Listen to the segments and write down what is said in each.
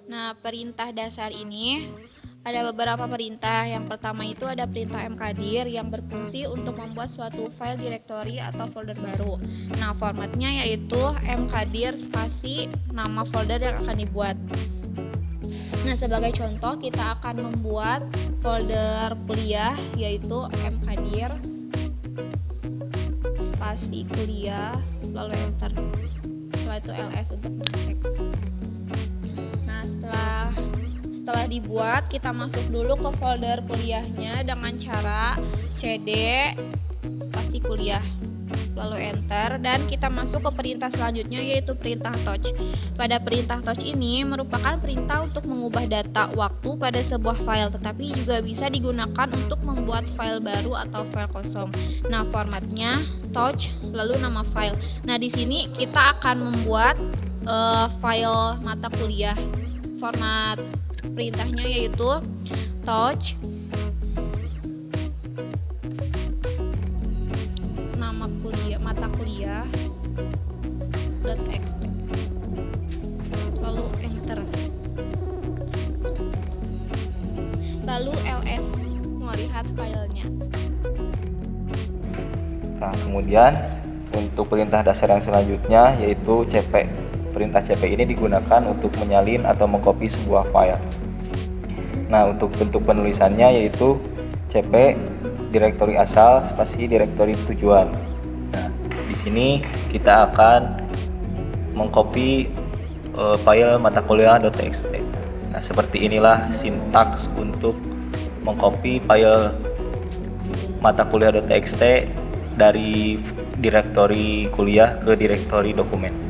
Nah, perintah dasar ini ada beberapa perintah. Yang pertama itu ada perintah mkdir yang berfungsi untuk membuat suatu file directory atau folder baru. Nah, formatnya yaitu mkdir spasi nama folder yang akan dibuat. Nah, sebagai contoh kita akan membuat folder kuliah yaitu mkdir spasi kuliah lalu enter. Setelah itu ls untuk mengecek. Nah, setelah dibuat, kita masuk dulu ke folder kuliahnya dengan cara cd spasi kuliah lalu enter, dan kita masuk ke perintah selanjutnya yaitu perintah touch. Pada perintah touch ini merupakan perintah untuk mengubah data waktu pada sebuah file, tetapi juga bisa digunakan untuk membuat file baru atau file kosong. Nah, formatnya touch lalu nama file. Nah, di sini kita akan membuat file mata kuliah. Format perintahnya yaitu touch nama kuliah mata kuliah .txt lalu enter, lalu ls melihat filenya. Nah, kemudian untuk perintah dasar yang selanjutnya yaitu cp. Perintah cp ini digunakan untuk menyalin atau mengcopy sebuah file. Nah, untuk bentuk penulisannya yaitu cp direktori asal spasi direktori tujuan. Nah, di sini kita akan mengcopy file mata kuliah.txt. Nah, seperti inilah sintaks untuk mengcopy file mata kuliah.txt dari direktori kuliah ke direktori dokumen.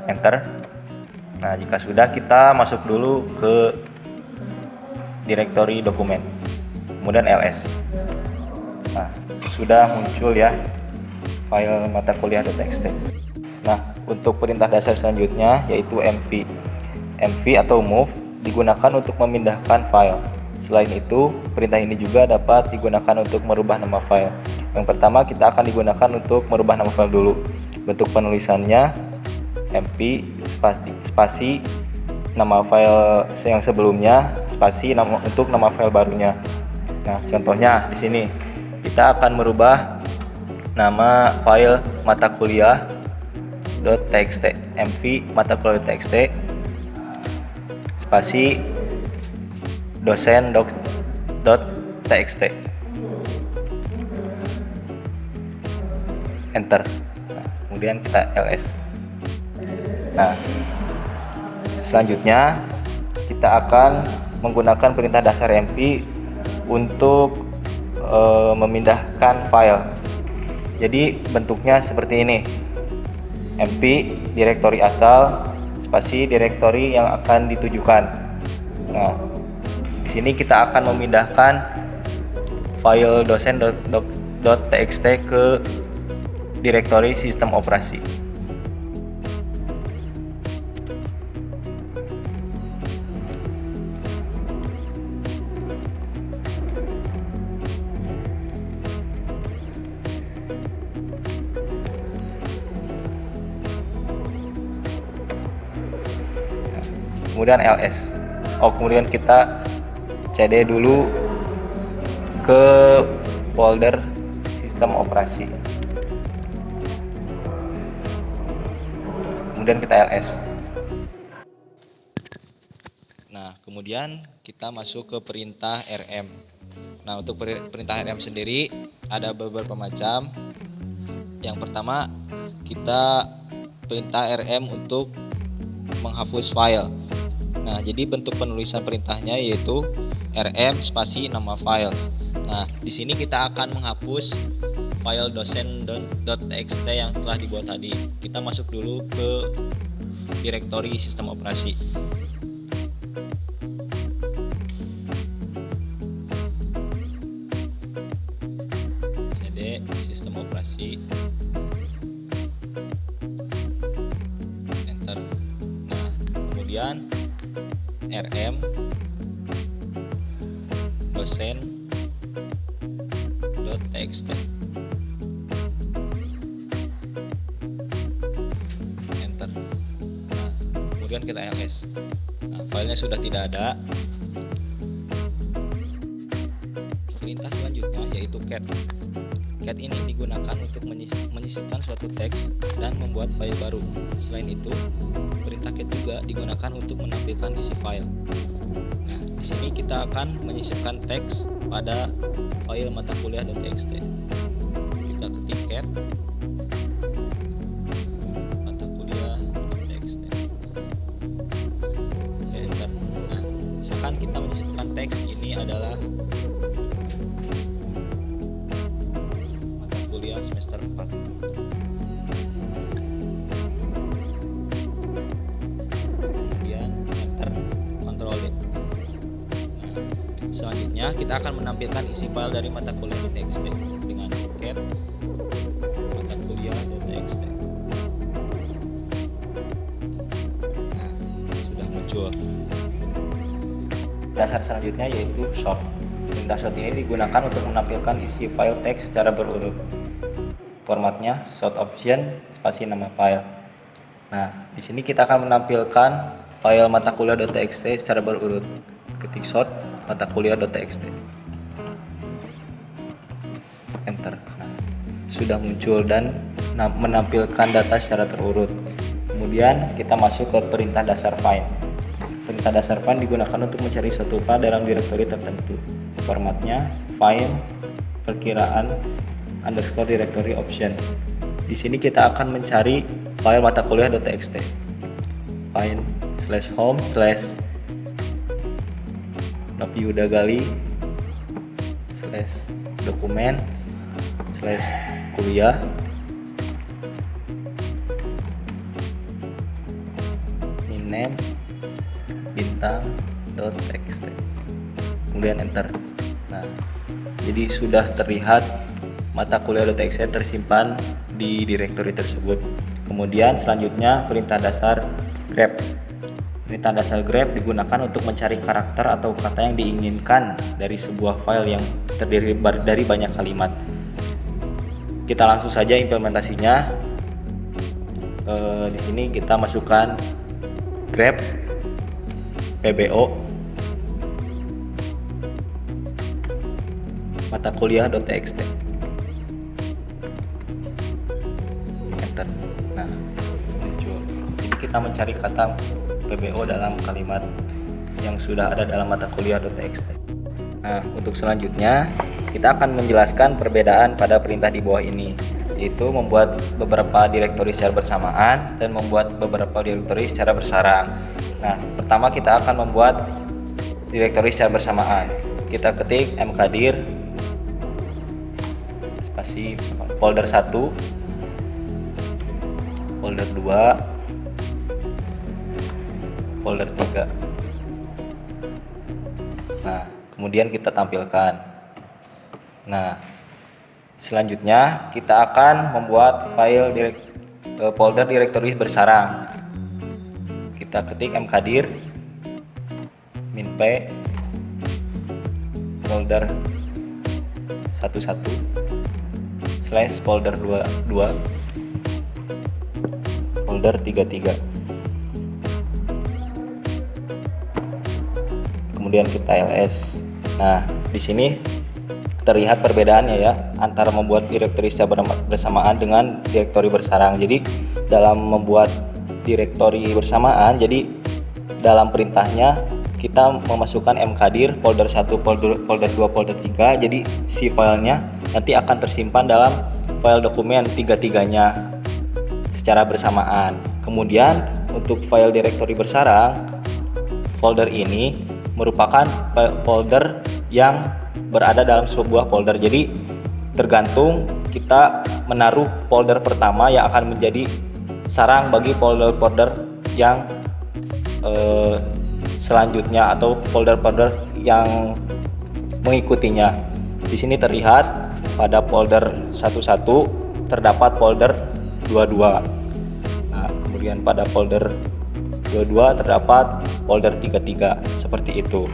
Enter. Nah, jika sudah, kita masuk dulu ke direktori dokumen, kemudian ls. Nah, sudah muncul ya file mata kuliah.txt. Nah, untuk perintah dasar selanjutnya yaitu mv. Mv atau move digunakan untuk memindahkan file. Selain itu, perintah ini juga dapat digunakan untuk merubah nama file. Yang pertama, kita akan digunakan untuk merubah nama file dulu. Bentuk penulisannya mv spasi nama file yang sebelumnya spasi untuk nama file barunya. Nah, contohnya di sini kita akan merubah nama file mata kuliah.txt, mv mata kuliah.txt spasi dosen.txt. Enter. Nah, kemudian kita ls. Nah, selanjutnya kita akan menggunakan perintah dasar mp untuk memindahkan file. Jadi bentuknya seperti ini. mp direktori asal spasi direktori yang akan ditujukan. Nah, di sini kita akan memindahkan file dosen.txt ke direktori sistem operasi. Kemudian ls. Kemudian kita cd dulu ke folder sistem operasi. Kemudian kita ls. Nah, kemudian kita masuk ke perintah rm. Nah, untuk perintah rm sendiri ada beberapa macam. Yang pertama, kita perintah rm untuk menghapus file. Nah, jadi bentuk penulisan perintahnya yaitu rm spasi nama files. Nah, di sini kita akan menghapus file dosen.txt yang telah dibuat tadi. Kita masuk dulu ke direktori sistem operasi. cd sistem operasi. Enter. Nah, kemudian rm dosen.txt, enter. Nah, kemudian kita ls. Nah, filenya sudah tidak ada. Perintah selanjutnya yaitu cat. Cat ini digunakan untuk menyisipkan suatu teks dan membuat file baru. Selain itu, perintah cat juga digunakan untuk menampilkan isi file. Nah, di sini kita akan menyisipkan teks pada file mata kuliah.txt. Kita ketik cat mata kuliah.txt. Enter. Nah, misalkan kita menyisipkan teks ini adalah semester 4. Kemudian enter, Ctrl D. Nah, selanjutnya kita akan menampilkan isi file dari mata kuliah.txt dengan cat mata kuliah.txt. Nah, sudah muncul. Dasar selanjutnya yaitu sort. Perintah sort ini digunakan untuk menampilkan isi file teks secara berurut. Formatnya sort option spasi nama file. Nah, di sini kita akan menampilkan file mata kuliah.txt secara berurut. Ketik sort mata kuliah.txt. Enter. Nah, sudah muncul dan menampilkan data secara terurut. Kemudian kita masuk ke perintah dasar find. Perintah dasar find digunakan untuk mencari suatu file dalam direktori tertentu. Formatnya find perkiraan underscore directory option. Di sini kita akan mencari file mata kuliah.txt. Find /home /nopiudagali /dokumen /kuliah min_name bintang.txt. Kemudian enter. Nah, jadi sudah terlihat mata kuliah.txt tersimpan di direktori tersebut. Kemudian selanjutnya perintah dasar grep. Perintah dasar grep digunakan untuk mencari karakter atau kata yang diinginkan dari sebuah file yang terdiri dari banyak kalimat. Kita langsung saja implementasinya. Di sini kita masukkan grep pbo mata kuliah.txt. Enter. Nah, muncul. Jadi kita mencari kata PBO dalam kalimat yang sudah ada dalam mata kuliah.txt. Nah, untuk selanjutnya kita akan menjelaskan perbedaan pada perintah di bawah ini, yaitu membuat beberapa direktori secara bersamaan dan membuat beberapa direktori secara bersarang. Nah, pertama kita akan membuat direktori secara bersamaan. Kita ketik mkdir spasi folder 1, folder 2, folder 3. Nah, kemudian kita tampilkan. Nah, selanjutnya kita akan membuat file folder direktori bersarang. Kita ketik mkdir -p folder 11 /folder 22 folder 33. Kemudian kita ls. Nah, di sini terlihat perbedaannya ya antara membuat direktori secara bersamaan dengan direktori bersarang. Jadi dalam membuat direktori bersamaan, jadi dalam perintahnya kita memasukkan mkdir folder 1, folder 2, folder 3. Jadi si filenya nanti akan tersimpan dalam file dokumen tiga-tiganya secara bersamaan. Kemudian untuk file direktori bersarang, folder ini merupakan folder yang berada dalam sebuah folder. Jadi tergantung kita menaruh folder pertama yang akan menjadi sarang bagi folder-folder yang selanjutnya atau folder-folder yang mengikutinya. Di sini terlihat pada folder 11 terdapat folder 22. Nah, kemudian pada folder 22 terdapat folder 33 seperti itu.